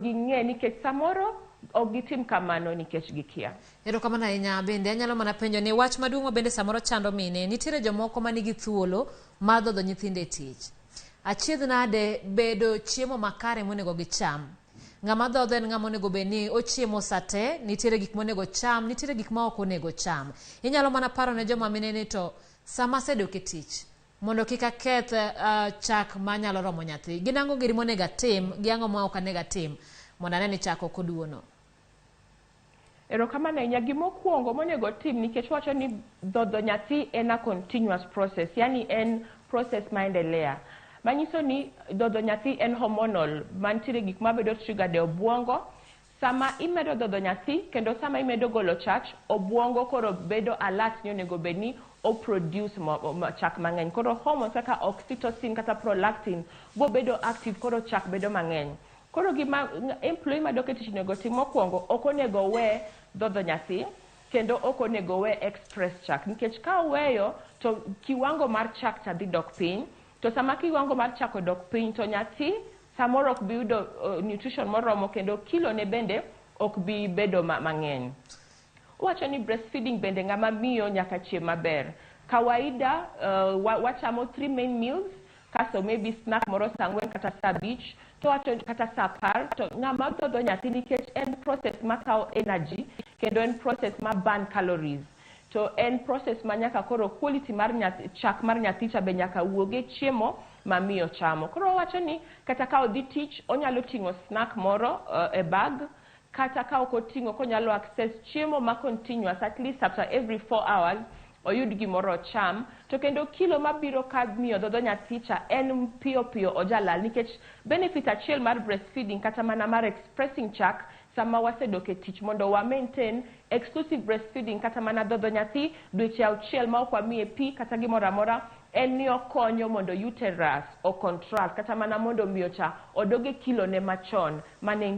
ging'e nikech samoro ogitim kamano nikech gikia. Erokamano ahinya. Bende anyalo mana penjo ni wach maduong' ma bende samoro chando mine, nitiere jomoko manigi thuolo mar dhodho nyithinde tich. Achiedh nade bedo chiemo makare monego gicham. Ng'ama dhodho en ng'ama onego bed ni ochiemo sate, nitiere gik monego cham, nitiere gik ma ok onego cham. Inyalo mana paro ne joma mine ni to sama sedok e tich mondo kik aketh chak manyalo romo nyathi. Gin ang'o giri monego atim gi ang'o ma ok onego atim mondo ane ni chak ok oduono. Erokamano ahinya. Gimokuongo monego tim nikech wacho ni dhodho nyathi en a continuous process, yani en process maendelea. Manyiso ni dhodho nyathi en hormonal, mantiere gik mabedo triggered e obwongo. Sama imedo dhodho nyathi kendo sama imedo golo chak, obwongo koro bedo alert ni onego bed ni o produce chak mang'eny. Koro hormones kaka oxytocin kata prolactin bo bedo active, koro chak bedo mang'eny. Koro gima employee madok e tich onego tim mokuongo, ok onego we dhodho nyathi kendo ok onego we express chak, nikech ka oweyo to kiwango mar chak ta dhi dok piny, to sama kiwango mar chak odok piny to nyathi samoro ok bi yudo nutrition moromo kendo kilo ne bende ok bi bedo mang'eny. Wacho ni breastfeeding bende ng'ama miyo nyaka chiem maber. Kawaida wachamo 3 main meals, kaso maybe snack moro saa 4 kata saa 5, to wacho kata saa 10, to ng'ama dhodho nyathi nikech en process makao energy kendo en process ma burn calories. To en process ma nyaka koro quality mar chak mar nyathi cha be nyaka wuoge chiemo ma miyo chamo. Koro wacho ni kata ka odhi tich onyalo ting'o snack moro e bag, kata ka ok oting'o konyalo access chiemo ma continuous at least after every 4 hours oyud gimoro cham. To kendo kilo mabiro ka miyo dhodho nyathi cha en piyo piyo ojalal, nikech benefit achiel mar breastfeeding kata mana mar expressing chak sama wasedok e tich mondo wa maintain exclusive breastfeeding kata mana dhodho nyathi dweche 6 ma ok wamiye pi kata gimoro amora, en ni okonyo mondo uterus o contract kata mana mondo miyo cha odoge kilo ne machon mane